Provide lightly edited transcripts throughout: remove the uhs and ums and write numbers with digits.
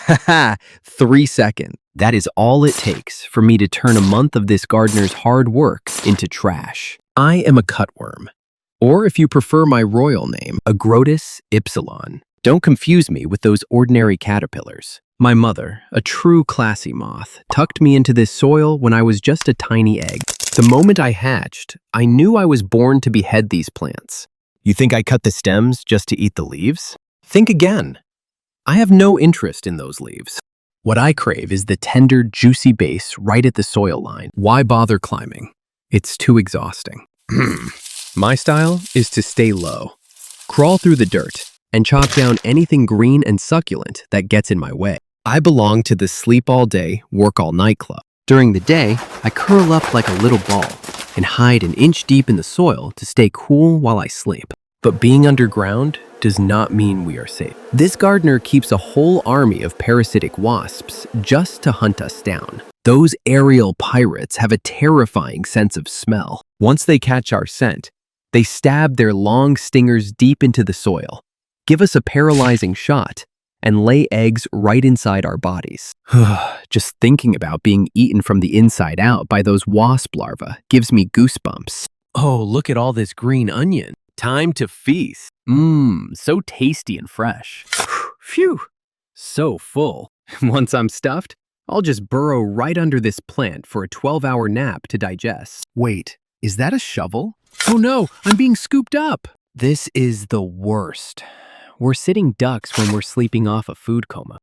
Haha, 3 seconds. That is all it takes for me to turn a month of this gardener's hard work into trash. I am a cutworm, or if you prefer my royal name, Agrotis ypsilon. Don't confuse me with those ordinary caterpillars. My mother, a true classy moth, tucked me into this soil when I was just a tiny egg. The moment I hatched, I knew I was born to behead these plants. You think I cut the stems just to eat the leaves? Think again. I have no interest in those leaves. What I crave is the tender, juicy base right at the soil line. Why bother climbing? It's too exhausting. My style is to stay low, crawl through the dirt, and chop down anything green and succulent that gets in my way. I belong to the sleep all day, work all night club. During the day, I curl up like a little ball and hide an inch deep in the soil to stay cool while I sleep. But being underground does not mean we are safe. This gardener keeps a whole army of parasitic wasps just to hunt us down. Those aerial pirates have a terrifying sense of smell. Once they catch our scent, they stab their long stingers deep into the soil, give us a paralyzing shot, and lay eggs right inside our bodies. Just thinking about being eaten from the inside out by those wasp larvae gives me goosebumps. Oh, look at all this green onion. Time to feast. So tasty and fresh. Phew, so full. Once I'm stuffed, I'll just burrow right under this plant for a 12-hour nap to digest. Wait, is that a shovel? Oh no, I'm being scooped up. This is the worst. We're sitting ducks when we're sleeping off a food coma.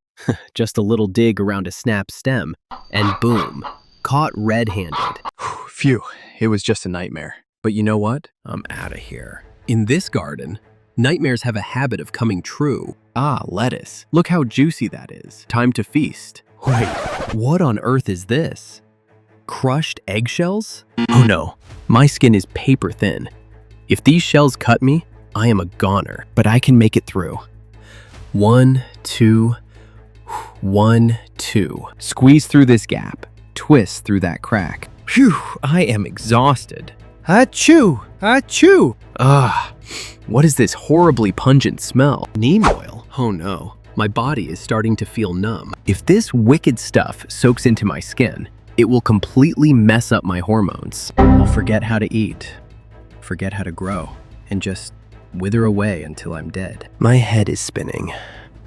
Just a little dig around a snap stem, and boom, caught red-handed. Phew, it was just a nightmare. But you know what? I'm out of here. In this garden, nightmares have a habit of coming true. Ah, lettuce. Look how juicy that is. Time to feast. Wait, what on earth is this? Crushed eggshells? Oh no, my skin is paper thin. If these shells cut me, I am a goner, but I can make it through. 1, 2, 1, 2. Squeeze through this gap, twist through that crack. Phew, I am exhausted. Achoo! Achoo! What is this horribly pungent smell? Neem oil? Oh no, my body is starting to feel numb. If this wicked stuff soaks into my skin, it will completely mess up my hormones. I'll forget how to eat, forget how to grow, and just wither away until I'm dead. My head is spinning.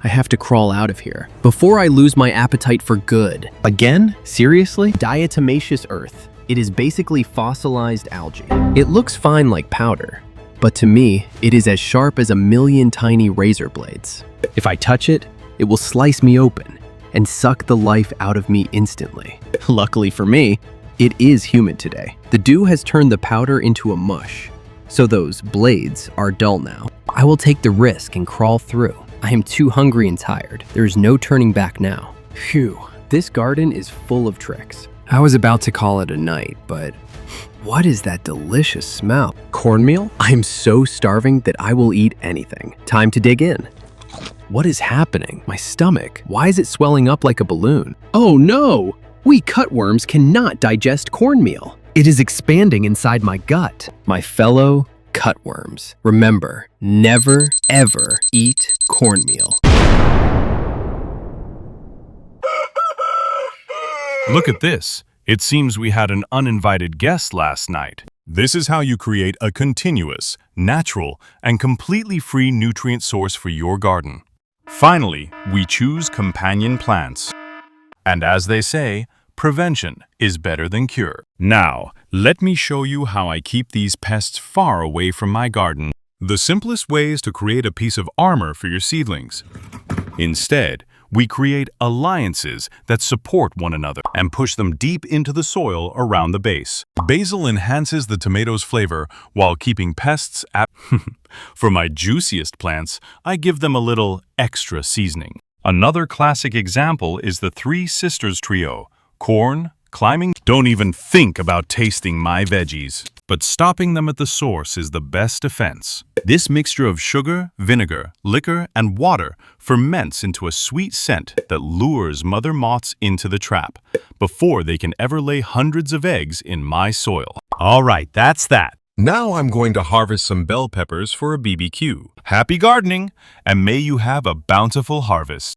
I have to crawl out of here before I lose my appetite for good. Again? Seriously? Diatomaceous earth. It is basically fossilized algae. It looks fine like powder, but to me, it is as sharp as a million tiny razor blades. If I touch it, it will slice me open and suck the life out of me instantly. Luckily for me, it is humid today. The dew has turned the powder into a mush, so those blades are dull now. I will take the risk and crawl through. I am too hungry and tired. There is no turning back now. Phew, this garden is full of tricks. I was about to call it a night, but what is that delicious smell? Cornmeal? I am so starving that I will eat anything. Time to dig in. What is happening? My stomach. Why is it swelling up like a balloon? Oh no! We cutworms cannot digest cornmeal. It is expanding inside my gut. My fellow cutworms, remember, never ever eat cornmeal. Look at this. It seems we had an uninvited guest last night. This is how you create a continuous, natural, and completely free nutrient source for your garden. Finally, we choose companion plants. And as they say, prevention is better than cure. Now, let me show you how I keep these pests far away from my garden. The simplest way is to create a piece of armor for your seedlings. Instead, we create alliances that support one another and push them deep into the soil around the base. Basil enhances the tomato's flavor while keeping pests at... For my juiciest plants, I give them a little extra seasoning. Another classic example is the Three Sisters trio: corn, climbing... Don't even think about tasting my veggies. But stopping them at the source is the best defense. This mixture of sugar, vinegar, liquor, and water ferments into a sweet scent that lures mother moths into the trap before they can ever lay hundreds of eggs in my soil. All right, that's that. Now I'm going to harvest some bell peppers for a BBQ. Happy gardening, and may you have a bountiful harvest.